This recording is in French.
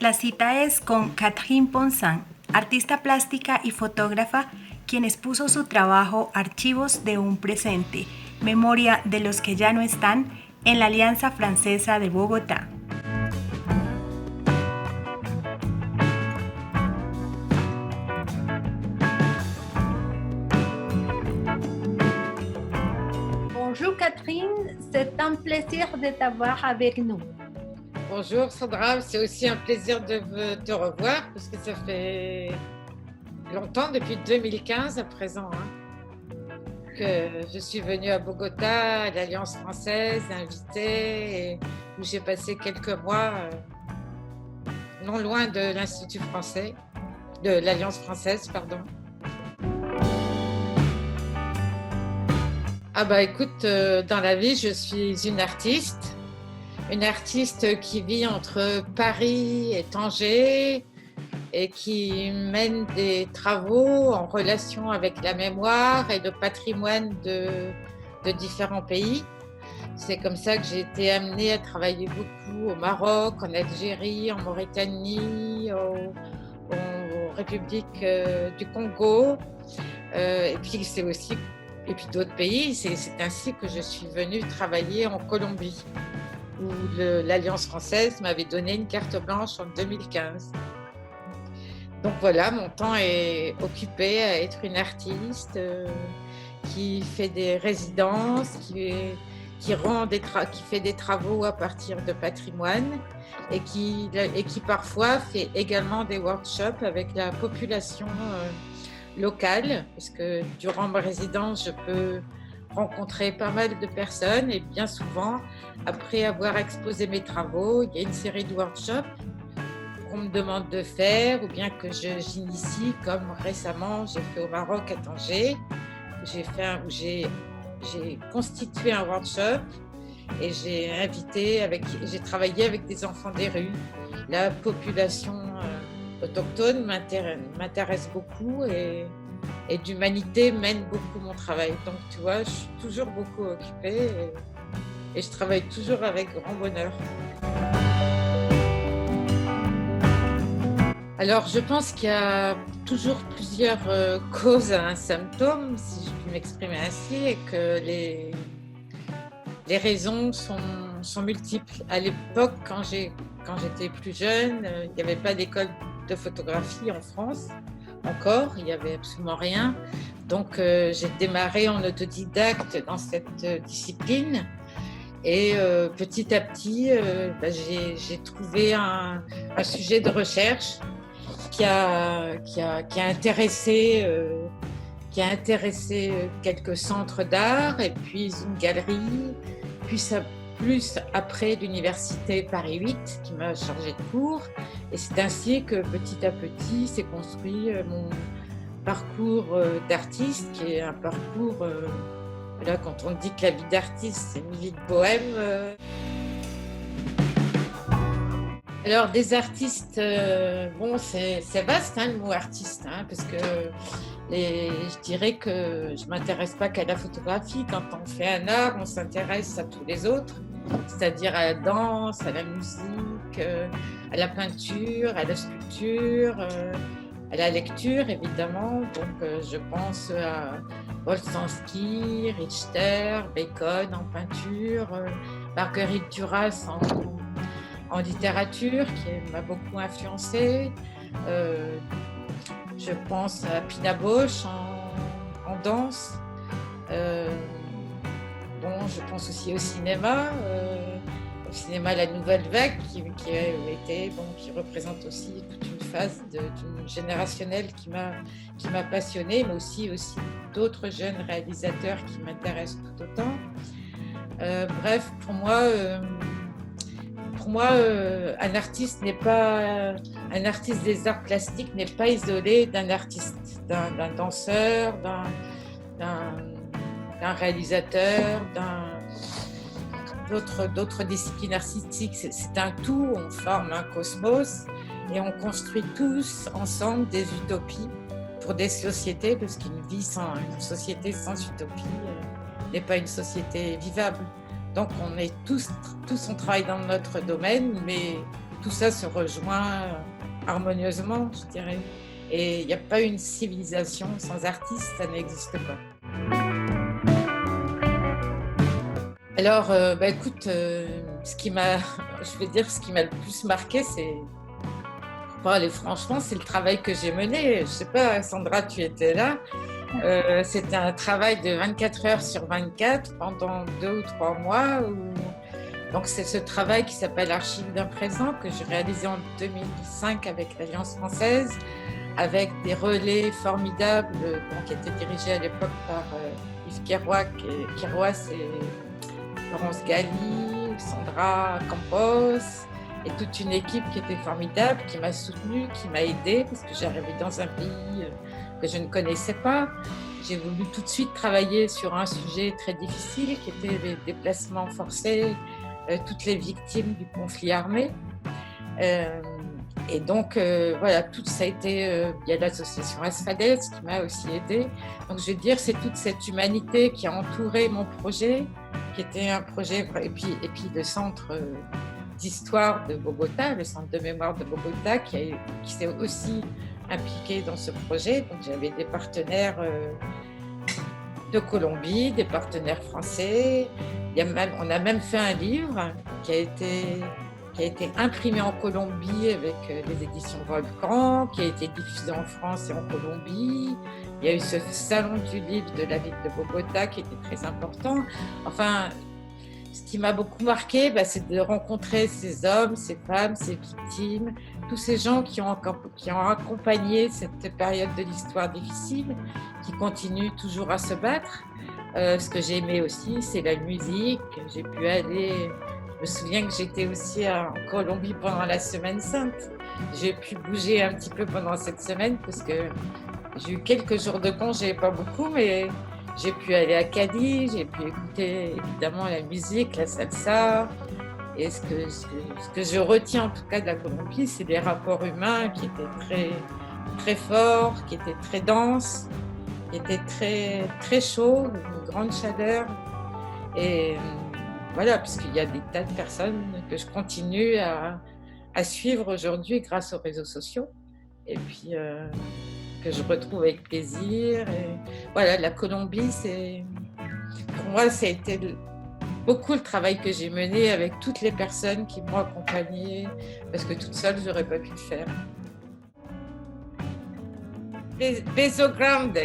La cita es con Catherine Ponsan, artista plástica y fotógrafa, quien expuso su trabajo Archivos de un presente, memoria de los que ya no están, en la Alianza Francesa de Bogotá. Bonjour Catherine, c'est un plaisir de t'avoir avec nous. Bonjour Sandra, c'est aussi un plaisir de te revoir parce que ça fait longtemps, depuis 2015 à présent, que je suis venue à Bogota, à l'Alliance française, invitée, où j'ai passé quelques mois non loin de l'Institut français, de l'Alliance française, pardon. Ah bah écoute, dans la vie, je suis une artiste qui vit entre Paris et Tanger et qui mène des travaux en relation avec la mémoire et le patrimoine de différents pays. C'est comme ça que j'ai été amenée à travailler beaucoup au Maroc, en Algérie, en Mauritanie, aux républiques du Congo, et puis d'autres pays. C'est ainsi que je suis venue travailler en Colombie, où l'Alliance française m'avait donné une carte blanche en 2015. Donc voilà, mon temps est occupé à être une artiste qui fait des résidences, qui fait des travaux à partir de patrimoine et qui parfois fait également des workshops avec la population locale, parce que durant ma résidence, je peux rencontrer pas mal de personnes et bien souvent, après avoir exposé mes travaux, il y a une série de workshops qu'on me demande de faire ou bien que j'initie, comme récemment j'ai fait au Maroc à Tanger. J'ai constitué un workshop et j'ai travaillé avec des enfants des rues. La population autochtone m'intéresse beaucoup et d'humanité mène beaucoup mon travail. Donc tu vois, je suis toujours beaucoup occupée et je travaille toujours avec grand bonheur. Alors je pense qu'il y a toujours plusieurs causes à un symptôme, si je puis m'exprimer ainsi, et que les raisons sont multiples. À l'époque, quand j'étais plus jeune, il n'y avait pas d'école de photographie en France. Encore, il n'y avait absolument rien. Donc, j'ai démarré en autodidacte dans cette discipline. Et petit à petit, j'ai trouvé un sujet de recherche qui a intéressé quelques centres d'art et puis une galerie. Puis plus après l'université Paris 8 qui m'a chargée de cours. Et c'est ainsi que petit à petit s'est construit mon parcours d'artiste, qui est un parcours, là quand on dit que la vie d'artiste c'est une vie de bohème. Alors des artistes, bon c'est vaste le mot artiste, parce que je dirais que je ne m'intéresse pas qu'à la photographie. Quand on fait un art, on s'intéresse à tous les autres, c'est-à-dire à la danse, à la musique, à la peinture, à la sculpture, à la lecture évidemment. Donc je pense à Boltanski, Richter, Bacon en peinture, Marguerite Duras en littérature qui m'a beaucoup influencée. Je pense à Pina Bausch en danse. Je pense aussi au cinéma La Nouvelle Vague qui représente aussi toute une phase d'une générationnelle qui m'a passionnée, mais aussi d'autres jeunes réalisateurs qui m'intéressent tout autant. Bref, pour moi, un artiste des arts plastiques n'est pas isolé d'un artiste, d'un danseur, d'un réalisateur, d'autres disciplines artistiques. C'est un tout, on forme un cosmos et on construit tous ensemble des utopies pour des sociétés, parce une société sans utopie n'est pas une société vivable. Donc on est tous on travaille dans notre domaine, mais tout ça se rejoint harmonieusement, je dirais. Et il n'y a pas une civilisation sans artistes, ça n'existe pas. Alors, écoute, ce qui m'a le plus marqué, c'est, pour aller franchement, c'est le travail que j'ai mené. Je ne sais pas, Sandra, tu étais là. C'était un travail de 24 heures sur 24 pendant 2 ou 3 mois. Donc, c'est ce travail qui s'appelle Archives d'un présent que j'ai réalisé en 2005 avec l'Alliance française, avec des relais formidables qui étaient dirigés à l'époque par Yves Kerouas et Laurence Galli, Sandra Campos, et toute une équipe qui était formidable, qui m'a soutenue, qui m'a aidée, parce que j'arrivais dans un pays que je ne connaissais pas. J'ai voulu tout de suite travailler sur un sujet très difficile, qui était les déplacements forcés, toutes les victimes du conflit armé. Et donc, voilà, tout ça a été... il y a l'association Asphalès qui m'a aussi aidée. Donc, je veux dire, c'est toute cette humanité qui a entouré mon projet, qui était un projet... Et puis le centre d'histoire de Bogota, le centre de mémoire de Bogota, qui s'est aussi impliqué dans ce projet. Donc, j'avais des partenaires de Colombie, des partenaires français. On a même fait un livre qui a été imprimé en Colombie avec les éditions Volcan, qui a été diffusé en France et en Colombie. Il y a eu ce salon du livre de la ville de Bogota qui était très important. Enfin, ce qui m'a beaucoup marqué, c'est de rencontrer ces hommes, ces femmes, ces victimes, tous ces gens qui ont accompagné cette période de l'histoire difficile, qui continuent toujours à se battre. Ce que j'ai aimé aussi, c'est la musique. J'ai pu aller... Je me souviens que j'étais aussi en Colombie pendant la Semaine Sainte. J'ai pu bouger un petit peu pendant cette semaine parce que j'ai eu quelques jours de congé, pas beaucoup, mais j'ai pu aller à Cadiz, j'ai pu écouter évidemment la musique, la salsa. Et ce que je retiens en tout cas de la Colombie, c'est des rapports humains qui étaient très, très forts, qui étaient très denses, qui étaient très, très chauds, une grande chaleur. Et voilà, puisqu'il y a des tas de personnes que je continue à suivre aujourd'hui grâce aux réseaux sociaux. Et puis, que je retrouve avec plaisir. Et voilà, la Colombie, pour moi, ça a été beaucoup le travail que j'ai mené avec toutes les personnes qui m'ont accompagnée, parce que toute seule, je n'aurais pas pu le faire. Beso grande!